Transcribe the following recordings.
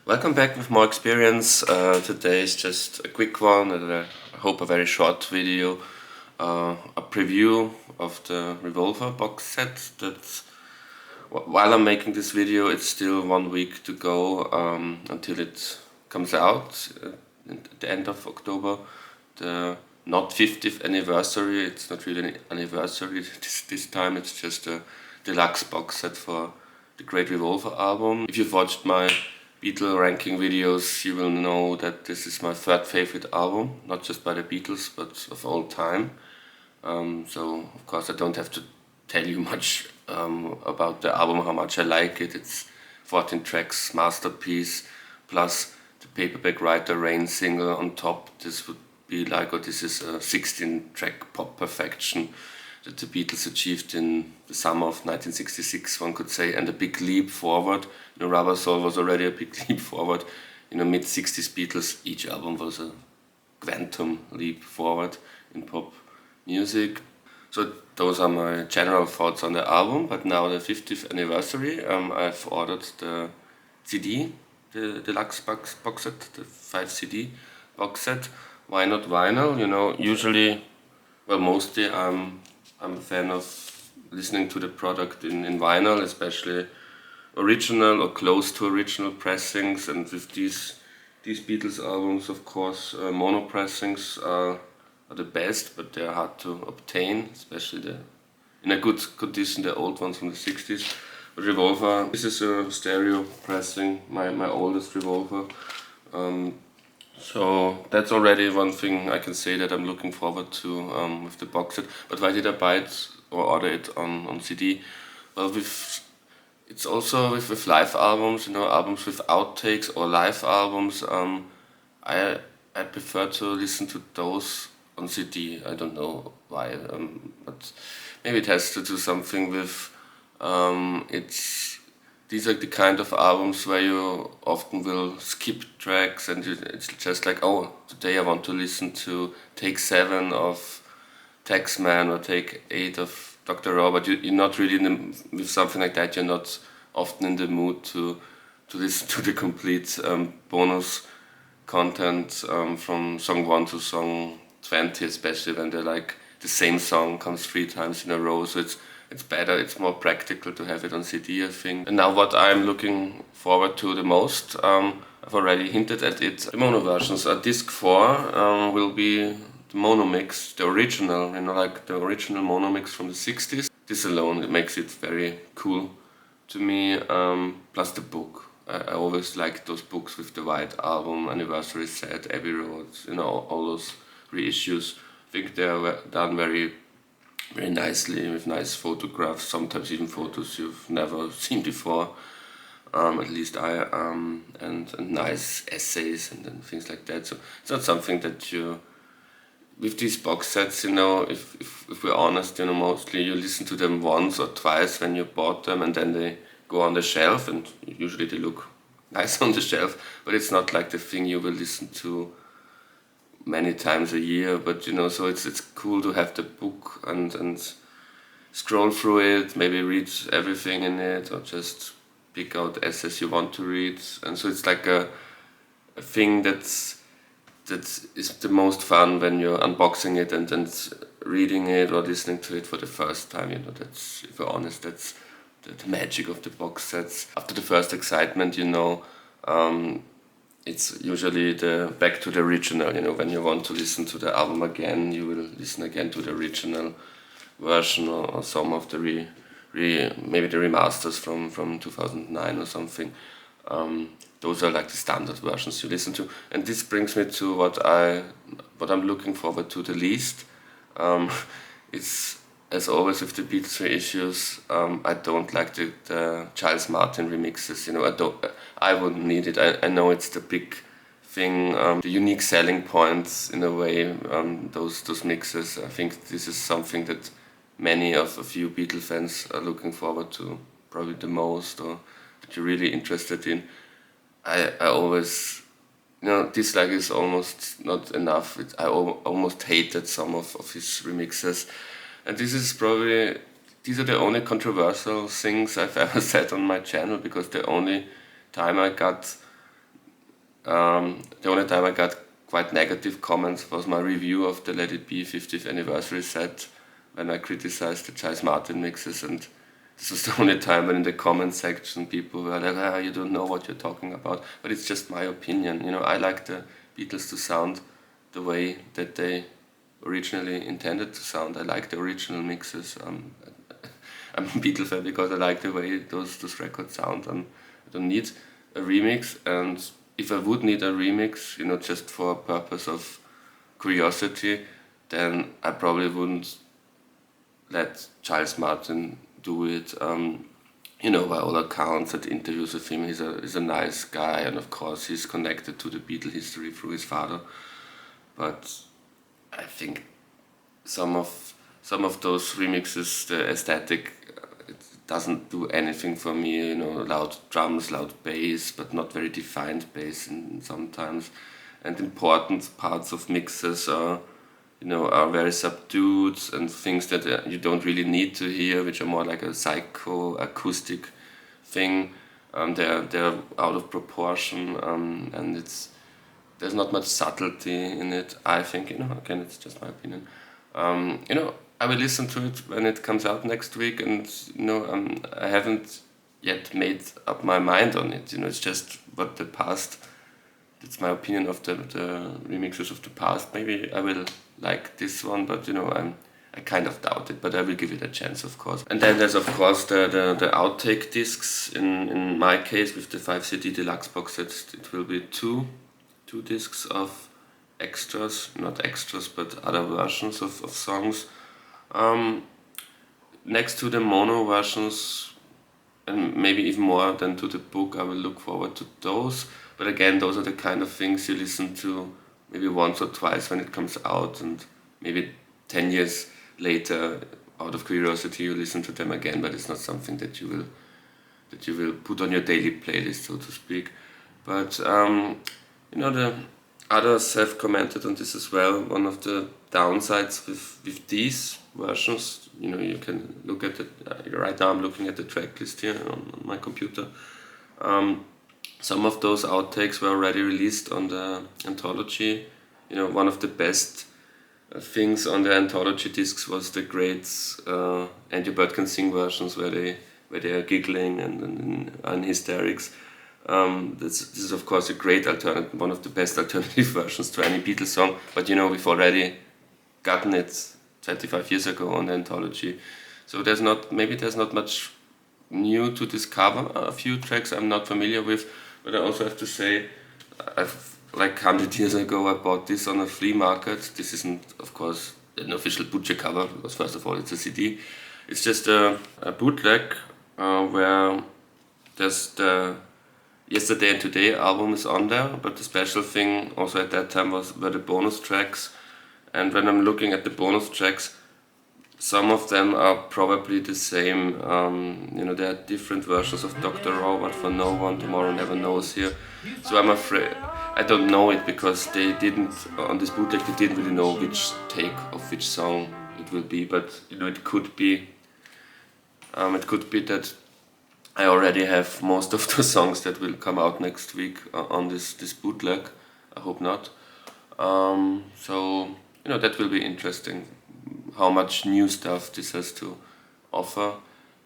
Welcome back with more experience. Today is just a quick one, and I hope a very short video, a preview of the Revolver box set. While I'm making this video, it's still 1 week to go until it comes out at the end of October. The not 50th anniversary, it's not really an anniversary this time, it's just a deluxe box set for the Great Revolver album. If you've watched my Beatles ranking videos, you will know that this is my third favorite album, not just by the Beatles, but of all time. So of course I don't have to tell you much about the album, how much I like it. It's 14 tracks, masterpiece, plus the Paperback Writer Rain single on top. This would be like, or this is a 16 track pop perfection that the Beatles achieved in the summer of 1966, one could say, and a big leap forward. Rubber Soul was already a big leap forward. Mid-60s Beatles, each album was a quantum leap forward in pop music. So those are my general thoughts on the album, but now the 50th anniversary, I've ordered the CD, the deluxe box set, the 5 CD box set. Why not vinyl? Usually, well, mostly I'm a fan of listening to the product in vinyl, especially original or close to original pressings, and with these Beatles albums, of course, mono pressings are the best, but they're hard to obtain, especially in a good condition, the old ones from the 60s. But Revolver, this is a stereo pressing, my oldest Revolver. So that's already one thing I can say that I'm looking forward to with the box set. But why did I buy it or order it on CD? Well, it's also with live albums, albums with outtakes or live albums. I prefer to listen to those on CD. I don't know why, but maybe it has to do something with these are the kind of albums where you often will skip tracks, and it's just like, oh, today I want to listen to take 7 of Taxman or take 8 of Dr. Robert. You're not really with something like that. You're not often in the mood to listen to the complete bonus content from song 1 to song 20, especially when they're like the same song comes 3 times in a row. So it's better, it's more practical to have it on CD, I think. And now what I'm looking forward to the most, I've already hinted at it, the mono versions. Disc 4 will be the mono mix, the original, like the original mono mix from the 60s. This alone, it makes it very cool to me, plus the book. I always liked those books with the White Album, Anniversary Set, Abbey Road, all those reissues. I think they are done very nicely with nice photographs, sometimes even photos you've never seen before, at least I, and nice essays and things like that. So it's not something that you, with these box sets, if we're honest, mostly you listen to them once or twice when you bought them, and then they go on the shelf, and usually they look nice on the shelf, but it's not like the thing you will listen to many times a year. But so it's cool to have the book and scroll through it, maybe read everything in it, or just pick out essays you want to read. And so it's like a thing that is the most fun when you're unboxing it and reading it or listening to it for the first time. That's, if we're honest, that's the magic of the box sets. After the first excitement, it's usually the back to the original. When you want to listen to the album again, you will listen again to the original version or some of the maybe the remasters from 2009 or something. Those are like the standard versions you listen to, and this brings me to what I'm looking forward to the least. It's, as always with the Beatles reissues, I don't like the Giles Martin remixes. I wouldn't need it. I know it's the big thing, the unique selling points in a way. Those mixes. I think this is something that many of a few Beatle fans are looking forward to, probably the most, or that you're really interested in. I always, dislike is almost not enough. I almost hated some of his remixes. And these are the only controversial things I've ever said on my channel, because the only time I got The only time I got quite negative comments was my review of the Let It Be 50th anniversary set, when I criticized the Giles Martin mixes, and this was the only time when in the comment section people were like, you don't know what you're talking about. But it's just my opinion. I like the Beatles to sound the way that they originally intended to sound. I like the original mixes. I'm a Beatle fan because I like the way those records sound. I don't need a remix, and if I would need a remix, just for a purpose of curiosity, then I probably wouldn't let Giles Martin do it. By all accounts, at interviews with him, he's a nice guy, and of course he's connected to the Beatle history through his father. But I think some of those remixes, the aesthetic, it doesn't do anything for me. Loud drums, loud bass, but not very defined bass, and sometimes, and important parts of mixes are very subdued, and things that you don't really need to hear, which are more like a psycho-acoustic thing. They're out of proportion, and there's not much subtlety in it. I think, again, it's just my opinion. I will listen to it when it comes out next week, and I haven't yet made up my mind on it. It's just what the past. It's my opinion of the remixes of the past. Maybe I will like this one, but I kind of doubt it. But I will give it a chance, of course. And then there's of course the outtake discs. In my case, with the 5 CD deluxe box set, it will be two discs of extras, not extras, but other versions of songs. Next to the mono versions, and maybe even more than to the book, I will look forward to those. But again, those are the kind of things you listen to maybe once or twice when it comes out, and maybe 10 years later, out of curiosity, you listen to them again. But it's not something that you will put on your daily playlist, so to speak. But the others have commented on this as well. One of the downsides with these versions, you can look at it right now. I'm looking at the track list here on my computer. Some of those outtakes were already released on the anthology. One of the best things on the anthology discs was the great And Your Bird Can Sing versions, where they are giggling and in hysterics. This is of course a great alternative, one of the best alternative versions to any Beatles song. But we've already gotten it 25 years ago on the anthology, so there's not much new to discover. A few tracks I'm not familiar with. But I also have to say, like 100 years ago, I bought this on a flea market. This isn't, of course, an official Butcher cover, because first of all, it's a CD. It's just a bootleg where there's the Yesterday and Today album is on there, but the special thing also at that time were the bonus tracks. And when I'm looking at the bonus tracks, some of them are probably the same. There are different versions of Dr. Robert for No One, Tomorrow Never Knows here. So I'm afraid, I don't know it, because they didn't, on this bootleg, they didn't really know which take of which song it will be. But, it could be that I already have most of the songs that will come out next week on this bootleg. I hope not. So, that will be interesting, how much new stuff this has to offer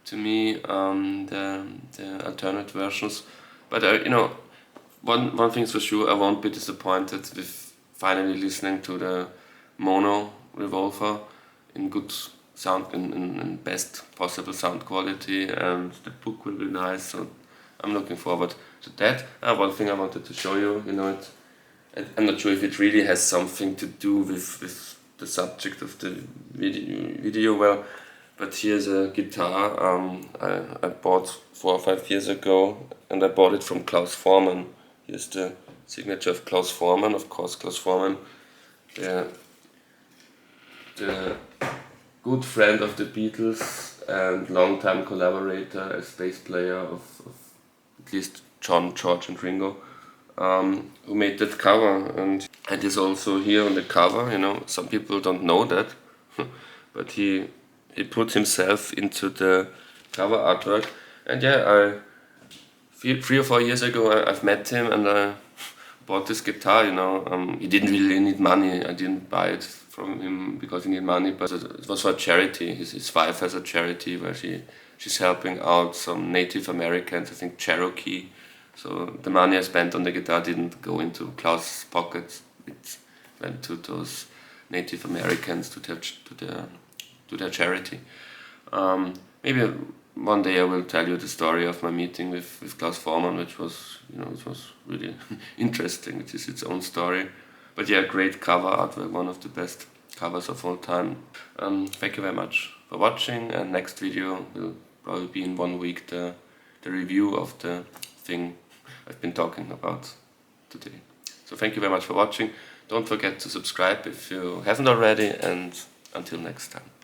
to me, the alternate versions. But one thing's for sure, I won't be disappointed with finally listening to the mono Revolver in good sound, in best possible sound quality, and the book will be nice. So I'm looking forward to that. One thing I wanted to show you, I'm not sure if it really has something to do with the subject of the video well, but here's a guitar I bought 4 or 5 years ago, and I bought it from Klaus Voormann. Here's the signature of Klaus Voormann. Of course, Klaus Voormann, the good friend of the Beatles and long-time collaborator as bass player of at least John, George and Ringo, who made that cover, and is also here on the cover. Some people don't know that, but he put himself into the cover artwork. And 3 or 4 years ago I've met him, and I bought this guitar, you know, he didn't really need money. I didn't buy it from him because he needed money, but it was for a charity. His wife has a charity where she's helping out some Native Americans, I think Cherokee. So the money I spent on the guitar didn't go into Klaus' pockets. It went to those Native Americans, to their charity. Maybe one day I will tell you the story of my meeting with Klaus Forman, which was, you know, it was really interesting. It is its own story. But yeah, great cover artwork, one of the best covers of all time. Thank you very much for watching, and next video will probably be in 1 week, the review of the thing I've been talking about today. So thank you very much for watching. Don't forget to subscribe if you haven't already, and until next time.